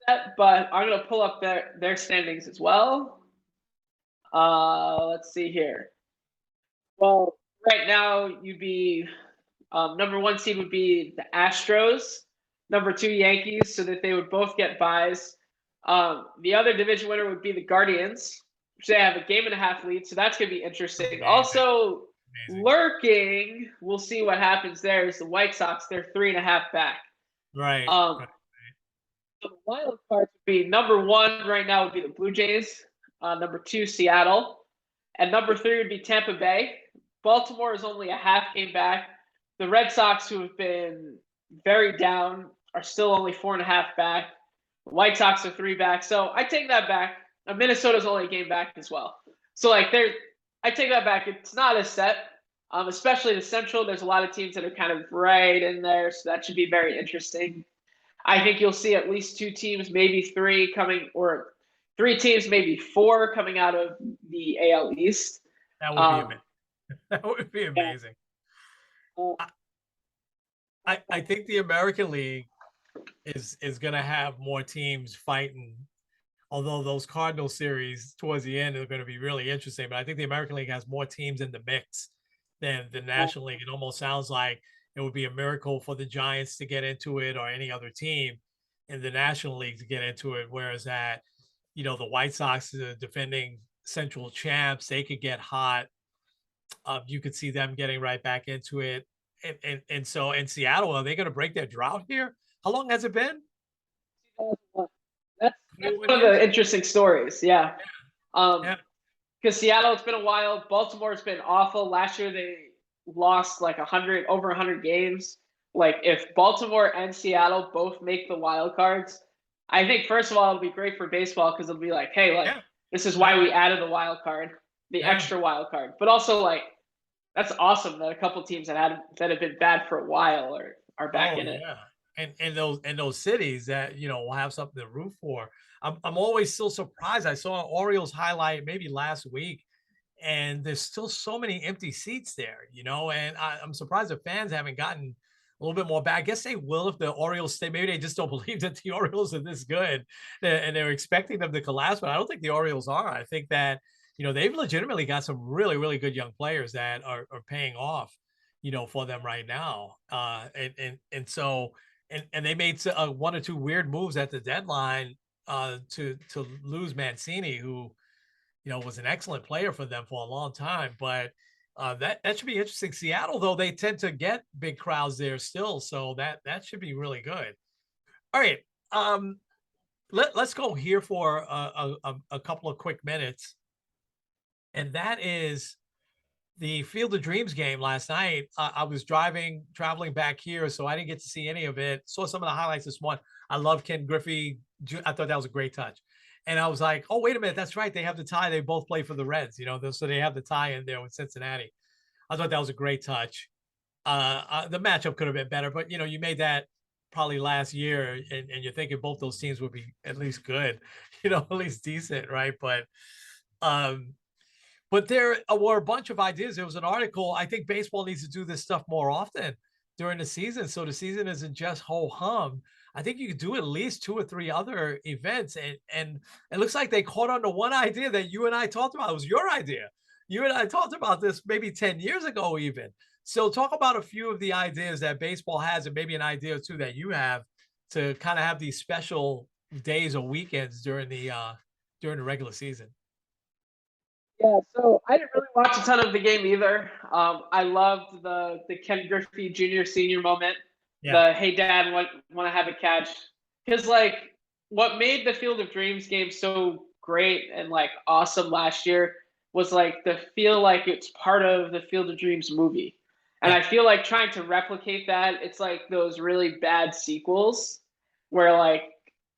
set, but I'm going to pull up their standings as well. Let's see here. Well, right now you'd be number 1 seed would be the Astros, number 2 Yankees, so that they would both get buys. The other division winner would be the Guardians, which they have a 1.5 lead, so that's going to be interesting. Amazing. Also, lurking, we'll see what happens there, is the White Sox. They're 3.5 back. Right. So the wild cards would be number 1 right now would be the Blue Jays, number 2 Seattle, and number 3 would be Tampa Bay. Baltimore is only a half game back. The Red Sox, who have been very down, are still only 4.5 back. The White Sox are 3 back. So I take that back. Minnesota's only a game back as well. So like I take that back. It's not as set, especially the Central. There's a lot of teams that are kind of right in there, so that should be very interesting. I think you'll see at least two teams, maybe three coming, or three teams, maybe four coming out of the AL East. That would be Um, amazing. That would be yeah, amazing. uh, I, I think the American League is going to have more teams fighting. Although those Cardinal series towards the end are going to be really interesting, but I think the American League has more teams in the mix than the National League. It almost sounds like it would be a miracle for the Giants to get into it or any other team in the National League to get into it. Whereas that, the White Sox, defending Central champs, they could get hot. You could see them getting right back into it. And so in Seattle, are they going to break their drought here? How long has it been? that's 21 one of years? the interesting stories. Yeah. Yeah. Because Seattle, it's been a while. Baltimore's been awful. Last year they lost like 100, over 100 games. Like if Baltimore and Seattle both make the wild cards, I think first of all it'll be great for baseball because it'll be like, hey, like Yeah. this is Yeah. why we added the wild card, the Yeah. extra wild card. But also like that's awesome that a couple teams that have been bad for a while are back Oh in it. yeah. And those cities that will have something to root for. I'm always still surprised. I saw an Orioles highlight maybe last week, and there's still so many empty seats there, and I'm surprised the fans haven't gotten a little bit more back. I guess they will if the Orioles stay. Maybe they just don't believe that the Orioles are this good, and they're expecting them to collapse. But I don't think the Orioles are. I think that they've legitimately got some really really good young players that are paying off, for them right now. And so and they made one or two weird moves at the deadline to lose Mancini, who was an excellent player for them for a long time. But that should be interesting. Seattle, though, they tend to get big crowds there still, so that should be really good. All right, let's go here for a couple of quick minutes, and that is the Field of Dreams game last night. I was traveling back here, so I didn't get to see any of it. Saw some of the highlights this morning. I love Ken Griffey. I thought that was a great touch. And I was like, oh, wait a minute. That's right. They have the tie. They both play for the Reds, so they have the tie in there with Cincinnati. I thought that was a great touch. The matchup could have been better, but, you made that probably last year, and you're thinking both those teams would be at least good, at least decent, right? Um, but there were a bunch of ideas. There was an article. I think baseball needs to do this stuff more often during the season, so the season isn't just ho hum. I think you could do at least two or three other events, and it looks like they caught on to one idea that you and I talked about. It was your idea. You and I talked about this maybe 10 years ago, even. So talk about a few of the ideas that baseball has, and maybe an idea or two that you have to kind of have these special days or weekends during the regular season. Yeah, so I didn't really watch a ton of the game either. I loved the Ken Griffey Jr. Senior moment. Yeah, The hey dad want to have a catch because like what made the Field of Dreams game so great and like awesome last year was like the feel like it's part of the Field of Dreams movie. And yeah, I feel like trying to replicate that, it's like those really bad sequels where like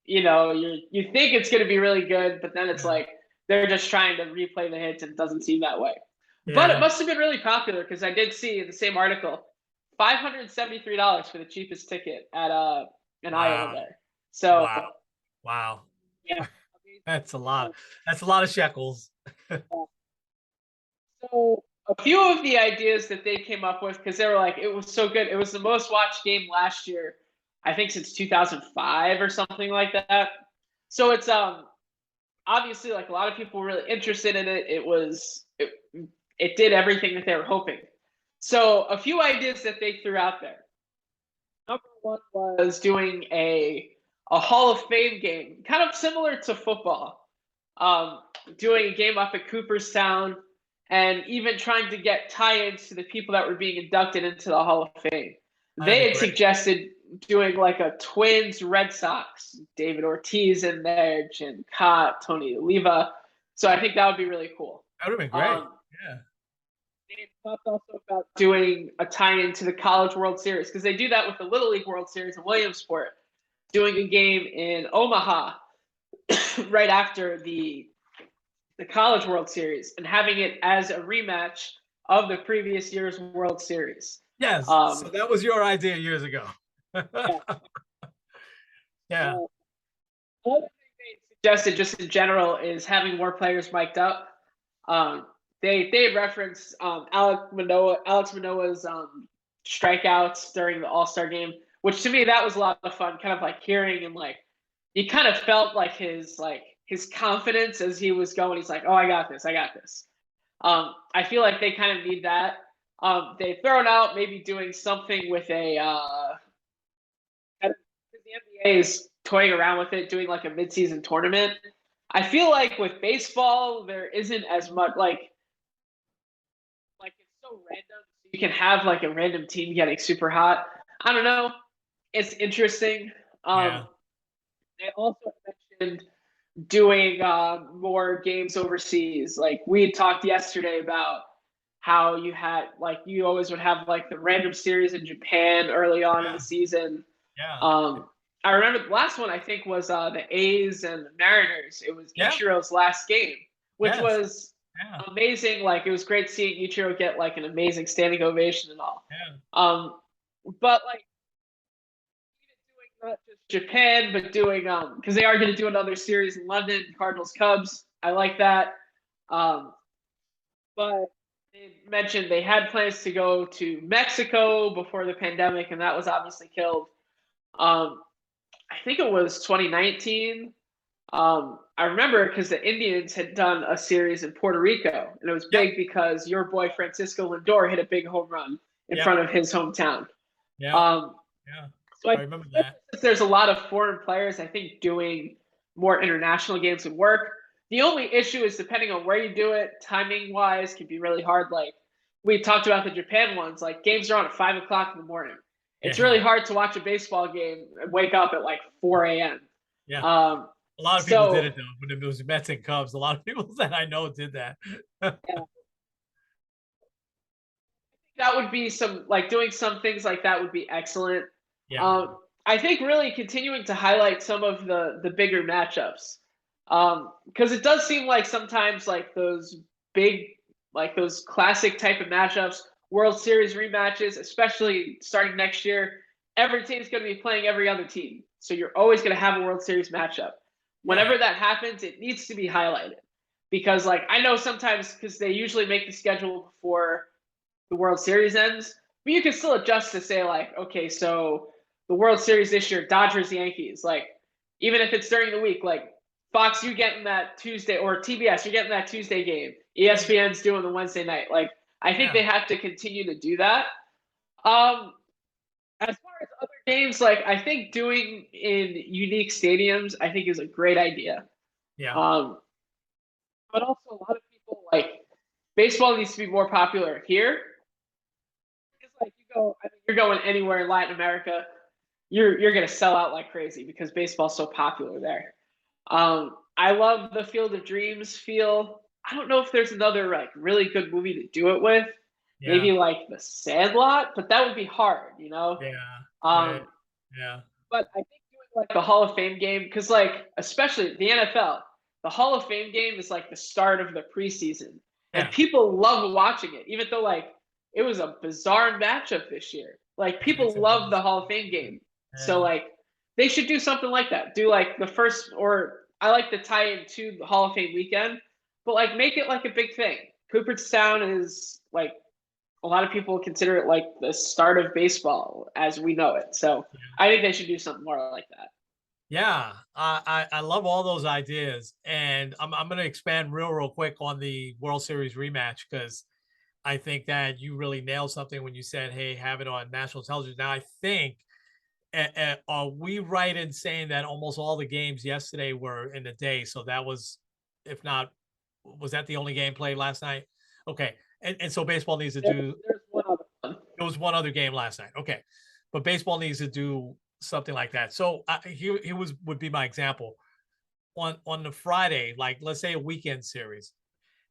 you think it's going to be really good, but then it's yeah, like they're just trying to replay the hits and it doesn't seem that way. But it yeah. must have been really popular because I did see in the same article $573 for the cheapest ticket at in Iowa Wow, there. So wow, wow. yeah. That's a lot. That's a lot of shekels. So a few of the ideas that they came up with because they were like it was so good. It was the most watched game last year, I think since 2005 or something like that. So it's obviously like a lot of people were really interested in it. It did everything that they were hoping. So a few ideas that they threw out there. Number one was doing a Hall of Fame game, kind of similar to football. Doing a game up at Cooperstown, and even trying to get tie-ins to the people that were being inducted into the Hall of Fame. That'd They be had great. suggested doing like a Twins Red Sox, David Ortiz in there, Jim Cott, Tony Oliva. So I think that would be really cool. That would have been great. Um, Yeah. they talked also about doing a tie-in to the College World Series because they do that with the Little League World Series in Williamsport. Doing a game in Omaha right after the the College World Series and having it as a rematch of the previous year's World Series. Yes. So Um, that was your idea years ago. yeah. Yeah. Another thing they suggested, just in general, is having more players mic'd up. Um, they referenced Alex Manoah's strikeouts during the All Star game, which to me that was a lot of fun. Kind of like hearing and like you kind of felt like his confidence as he was going. He's like, "Oh, I got this, I got this." I feel like they kind of need that. They've thrown out maybe doing something with a because the NBA is toying around with it, doing like a midseason tournament. I feel like with baseball, there isn't as much like it's so random. You can have like a random team getting super hot. I don't know. It's interesting. Yeah. They also mentioned doing more games overseas. Like we talked yesterday about how you had like you always would have like the random series in Japan early on in the Yeah. season. Yeah. I remember the last one I think was the A's and the Mariners. It was Yeah. Ichiro's last game, which Yes. was Yeah. amazing. Like it was great seeing Ichiro get like an amazing standing ovation and all. Yeah. But like doing not just Japan, but doing because they are going to do another series in London, Cardinals Cubs. I like that. But they mentioned they had plans to go to Mexico before the pandemic, and that was obviously killed. Um, I think it was 2019. I remember because the Indians had done a series in Puerto Rico, and it was Yep. big because your boy Francisco Lindor hit a big home run in Yep. front of his hometown. Yeah. Um, Yeah. so I I remember that. since there's a lot of foreign players, I think doing more international games would work. The only issue is depending on where you do it, timing wise, can be really hard. Like we talked about the Japan ones, like games are on at 5 o'clock in the morning. It's really Yeah. hard to watch a baseball game and wake up at like 4 a.m. Yeah. Um, A lot of people did so it though. When it was Mets and Cubs, a lot of people that I know did that. yeah, that would be some like doing some things like that would be excellent. Yeah. I think really continuing to highlight some of the bigger matchups because it does seem like sometimes like those big like those classic type of matchups, World Series rematches, especially starting next year, every team's going to be playing every other team, so you're always going to have a World Series matchup. Yeah. Whenever that happens, it needs to be highlighted because like I know sometimes because they usually make the schedule before the World Series ends. But you can still adjust to say like, okay, so the World Series this year, Dodgers Yankees, like even if it's during the week, like Fox, you getting that Tuesday or TBS, you're getting that Tuesday game. Yeah. ESPN's doing the Wednesday night. Like I think Yeah. they have to continue to do that. Um, as far as other games, like I think doing in unique stadiums, I think is a great idea. Yeah. Um, but also a lot of people like baseball needs to be more popular here. It's like you go, I mean, you're going anywhere in Latin America, you're gonna sell out like crazy because baseball's so popular there. I love the Field of Dreams feel. I don't know if there's another like really good movie to do it with. Yeah. Maybe like The Sandlot, but that would be hard, you know. Yeah. Yeah. Um, Yeah. but I think doing like the Hall of Fame game, because like especially the NFL, the Hall of Fame game is like the start of the preseason, and Yeah. people love watching it, even though like it was a bizarre matchup this year. Like Yes, people it love was. the Hall of Fame game, so Yeah. like they should do something like that. Do like the first, or I like to tie it to the Hall of Fame weekend, but like make it like a big thing. Cooperstown is like a lot of people consider it like the start of baseball as we know it. So I think they should do something more like that. Yeah, I love all those ideas, and I'm going to expand real quick on the World Series rematch because I think that you really nailed something when you said, "Hey, have it on national television." Now, I think are we right in saying that almost all the games yesterday were in the day? So that was, if not, was that the only game played last night? Okay, and so baseball needs to do. There's one other one. There was one other game last night. Okay, but baseball needs to do something like that. So here was would be my example on the Friday, like let's say a weekend series,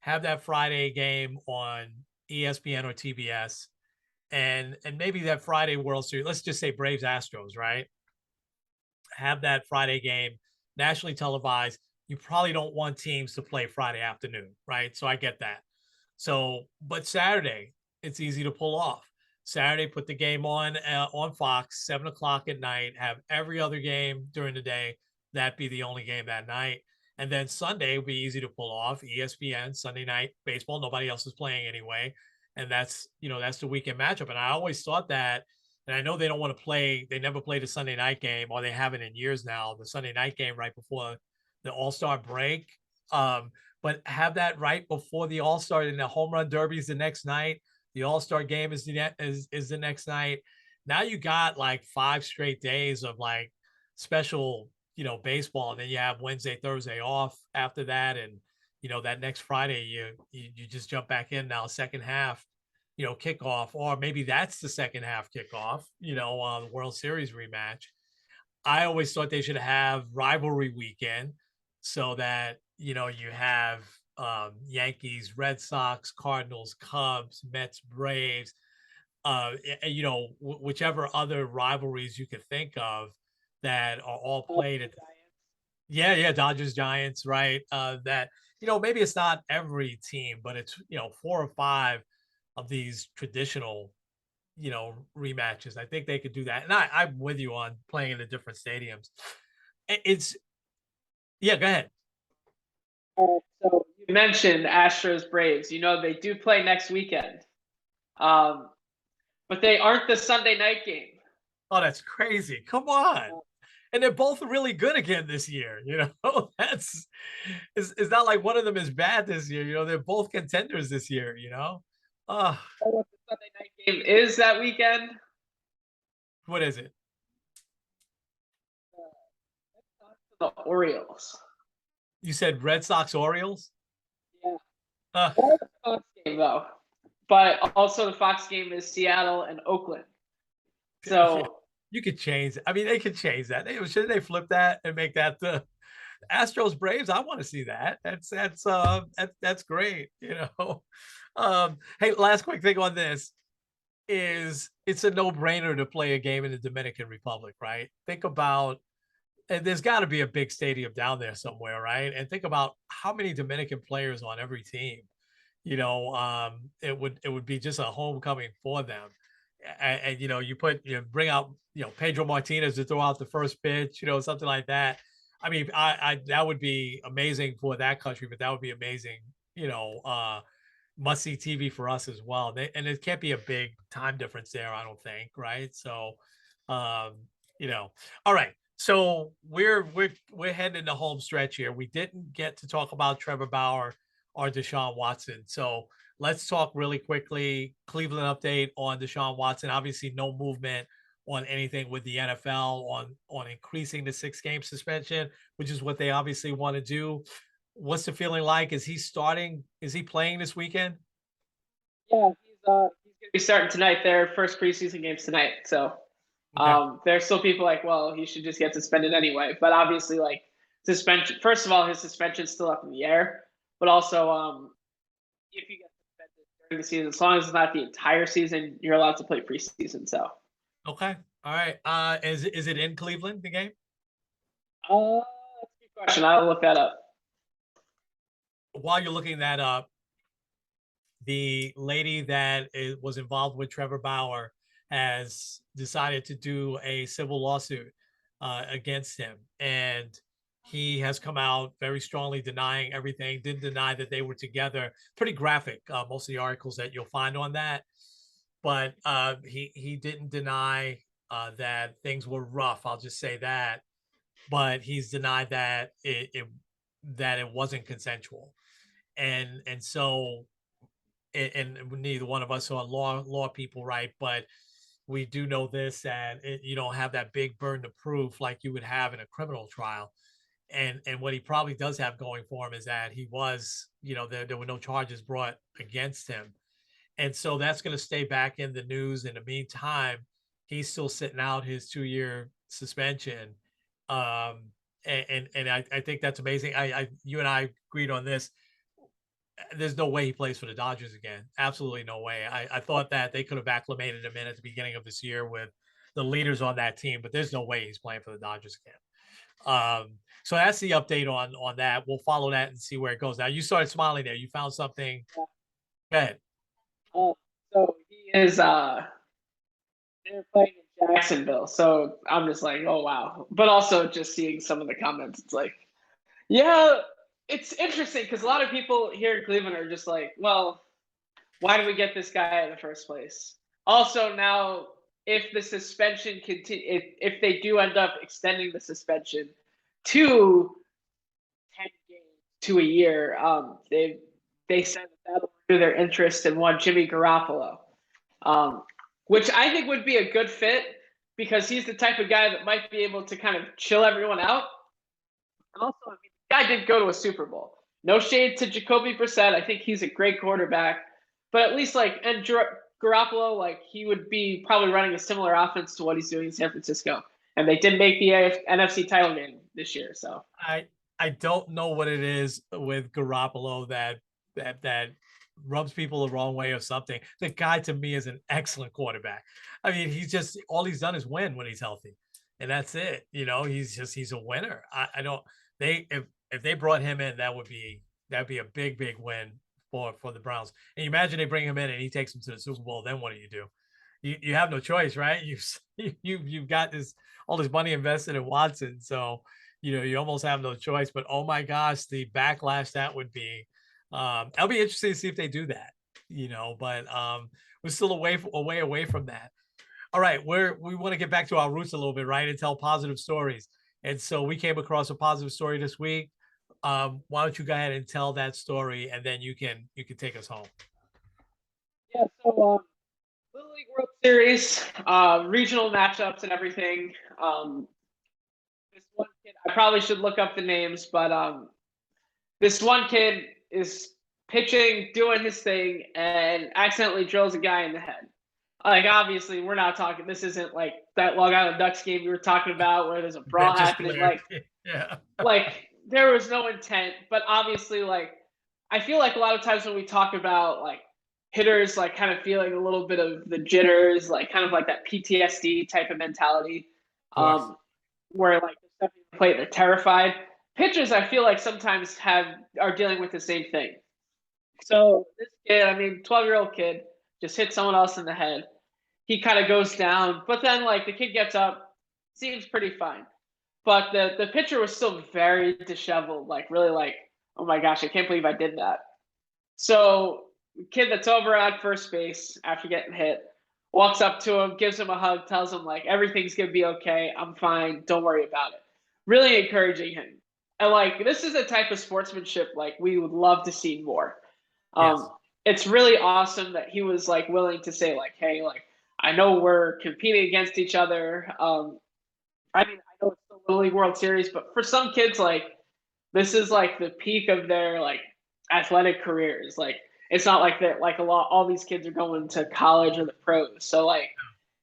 have that Friday game on ESPN or TBS, and maybe that Friday World Series. Let's just say Braves Astros, right? Have that Friday game nationally televised. you probably don't want teams to play Friday afternoon, right? So I get that. So, but Saturday, it's easy to pull off. Saturday, put the game on Fox, 7 o'clock at night. Have every other game during the day. That be the only game that night. And then Sunday will be easy to pull off. ESPN Sunday night baseball. Nobody else is playing anyway, and that's the weekend matchup. And I always thought that. And I know they don't want to play. They never played a Sunday night game, or they haven't in years now. The Sunday night game right before the All Star break. Um, but have that right before the All Star, and the home run derby is the next night. The All Star game is the next night. Now you got like 5 straight days of like special, baseball, and then you have Wednesday, Thursday off after that, and that next Friday you just jump back in now, second half, kickoff, or maybe that's the second half kickoff, the World Series rematch. I always thought they should have rivalry weekend so that, you have Yankees, Red Sox, Cardinals, Cubs, Mets, Braves, whichever other rivalries you could think of that are all played at. Yeah, yeah, Dodgers, Giants, right? That, maybe it's not every team, but it's, 4 or 5 of these traditional, rematches. I think they could do that. And I'm with you on playing in the different stadiums. It's Yeah, go ahead. So you mentioned Astros Braves. They do play next weekend, um, but they aren't the Sunday night game. Oh, that's crazy. Come on. And they're both really good again this year. That's it's not like one of them is bad this year. They're both contenders this year. Uh, What the Sunday night game is that weekend? what is it? The Orioles. You said Red Sox Orioles? Yeah. Uh, Or the Fox game though. But also the Fox game is Seattle and Oakland. yeah, So you could change. I mean, they could change that. Shouldn't they flip that and make that the Astros Braves? I want to see that. That's great. Hey, last quick thing on this is it's a no-brainer to play a game in the Dominican Republic, right? Think about, and there's got to be a big stadium down there somewhere, right? And think about how many Dominican players on every team. It would be just a homecoming for them. And you bring out Pedro Martinez to throw out the first pitch, something like that. I mean, I that would be amazing for that country, but that would be amazing, must see TV for us as well. And it can't be a big time difference there, I don't think, right? So, um, all right. So we're heading into home stretch here. We didn't get to talk about Trevor Bauer or Deshaun Watson. So let's talk really quickly. Cleveland update on Deshaun Watson. Obviously, no movement on anything with the NFL on increasing the 6-game suspension, which is what they obviously want to do. What's the feeling like? Is he starting? Is he playing this weekend? yeah, he's gonna be starting tonight. Their first preseason games tonight. So Okay. there's still people like, well, he should just get suspended anyway. But obviously, like suspension. First of all, his suspension's still up in the air. But also, if you get suspended during the season, as long as it's not the entire season, you're allowed to play preseason. So, Okay. All right. Is it in Cleveland, the game? that's a good question. I'll look that up. While you're looking that up, the lady that was involved with Trevor Bauer has decided to do a civil lawsuit against him. And he has come out very strongly denying everything, didn't deny that they were together. Pretty graphic, most of the articles that you'll find on that. But he didn't deny that things were rough. I'll just say that. But he's denied that it wasn't consensual. And so and neither one of us are law people, right? But we do know this, that you don't have that big burden of proof like you would have in a criminal trial. And what he probably does have going for him is that he was, there were no charges brought against him. And so that's going to stay back in the news. In the meantime, he's still sitting out his 2-year suspension. And I think that's amazing. You and I agreed on this. There's no way he plays for the Dodgers again. Absolutely no way. I thought that they could have acclimated him in at the beginning of this year with the leaders on that team, but there's no way he's playing for the Dodgers again. So that's the update on that. We'll follow that and see where it goes. Now you started smiling there. You found something. Good. Oh, so he is they're playing in Jacksonville. So I'm just like, oh wow. But also just seeing some of the comments, it's like, yeah, it's interesting because a lot of people here in Cleveland are just like, well, why did we get this guy in the first place? Also, now if the suspension continue, if they do end up extending the suspension to 10 games to a year, they said that that'll renew their interest in one Jimmy Garoppolo, um, which I think would be a good fit because he's the type of guy that might be able to kind of chill everyone out. And also, I mean, the guy did go to a Super Bowl. No shade to Jacoby Brissett. I think he's a great quarterback, but at least and Garoppolo, like he would be probably running a similar offense to what he's doing in San Francisco. And they did make the NFC title game this year, so I I don't know what it is with Garoppolo that rubs people the wrong way or something. The guy to me is an excellent quarterback. I mean, he's just all he's done is win when he's healthy, and that's it. He's a winner. I don't they if they brought him in, that'd be a big win for the Browns. And you imagine they bring him in and he takes them to the Super Bowl. Then what do? You have no choice, right? You've got this all this money invested in Watson, so you almost have no choice. But oh my gosh, the backlash that would be. It'll be interesting to see if they do that. But we're still a way away from that. All right, we want to get back to our roots a little bit, right, and tell positive stories. And so we came across a positive story this week. Why don't you go ahead and tell that story, and then you can take us home. yeah. So Little League World Series, regional matchups and everything. This one kid, I probably should look up the names, but this one kid is pitching, doing his thing, and accidentally drills a guy in the head. Like, obviously, we're not talking. This isn't like that Long Island Ducks game you were talking about, where there's a brawl That just happening. glared. Yeah. Like there was no intent, but obviously, like I feel like a lot of times when we talk about like hitters, like kind of feeling a little bit of the jitters, like kind of like that PTSD type of mentality, Of course. where like they're stepping the plate, they're terrified. Pitchers, I feel like sometimes are dealing with the same thing. So this kid, I mean, 12-year-old kid, just hit someone else in the head. He kind of goes down, but then like the kid gets up, seems pretty fine. But the pitcher was still very disheveled, like really like, oh my gosh, I can't believe I did that. So the kid that's over at first base after getting hit walks up to him, gives him a hug, tells him like everything's gonna be okay, I'm fine, don't worry about it. Really encouraging him. And like this is a type of sportsmanship like we would love to see more. Yes. Um, it's really awesome that he was like willing to say like, hey, like I know we're competing against each other. I mean, I know it's the Little League World Series, but for some kids, like this is like the peak of their like athletic careers. Like it's not like that. Like all these kids are going to college or the pros. So like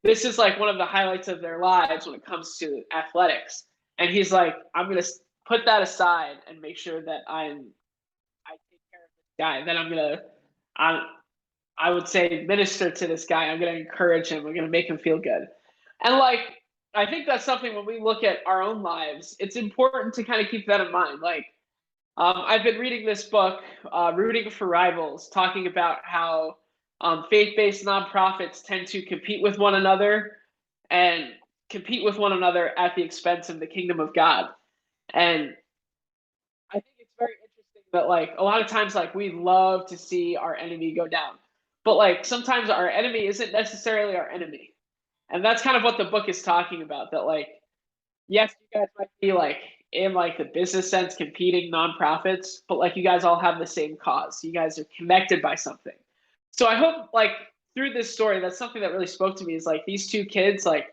this is like one of the highlights of their lives when it comes to athletics. And he's like, I'm gonna put that aside and make sure that I take care of this guy. Then I I would say minister to this guy. I'm gonna encourage him. I'm gonna make him feel good. And like I think that's something when we look at our own lives, it's important to kind of keep that in mind. Like I've been reading this book, Rooting for Rivals, talking about how faith-based nonprofits tend to compete with one another and compete with one another at the expense of the kingdom of God. And I think it's very interesting that like a lot of times like we love to see our enemy go down. But like sometimes our enemy isn't necessarily our enemy. And that's kind of what the book is talking about. That like, yes, you guys might be like in like the business sense competing nonprofits, but like you guys all have the same cause. You guys are connected by something. So I hope like through this story, that's something that really spoke to me is like these two kids, like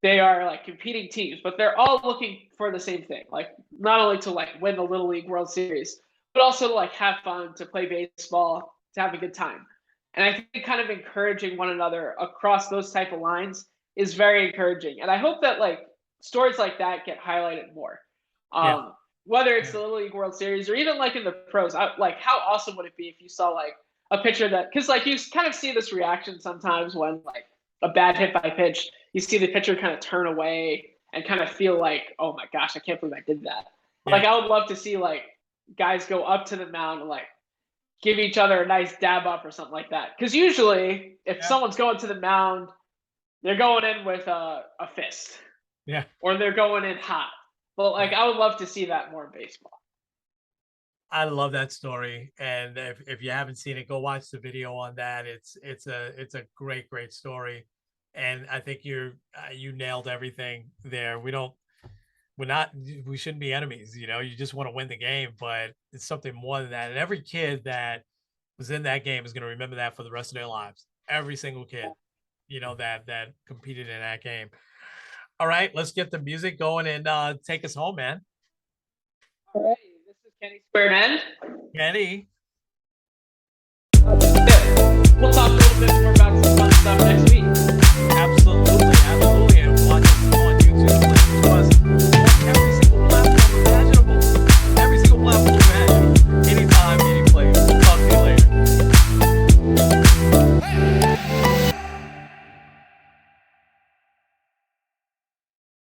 they are like competing teams, but they're all looking for the same thing. Like not only to like win the Little League World Series, but also to like have fun, to play baseball, to have a good time. And I think kind of encouraging one another across those type of lines is very encouraging. And I hope that like stories like that get highlighted more. Yeah. Whether it's Yeah. the Little League World Series or even like in the pros, like how awesome would it be if you saw like a pitcher that, because like you kind of see this reaction sometimes when like a bad hit by pitch, you see the pitcher kind of turn away and kind of feel like, oh my gosh, I can't believe I did that. Yeah. Like I would love to see like guys go up to the mound and like give each other a nice dab up or something like that. Because usually, if Yeah. someone's going to the mound, they're going in with a fist Yeah. or they're going in hot. But like, I would love to see that more in baseball. I love that story, and if you haven't seen it, go watch the video on that. It's a great story, and I think you nailed everything there. We shouldn't be enemies. You just want to win the game, but it's something more than that. And every kid that was in that game is going to remember that for the rest of their lives. Every single kid, that competed in that game. All right, let's get the music going and take us home, man. All right, this is Kenny Squared End. Kenny. We'll talk a little bit more about some fun stuff next week.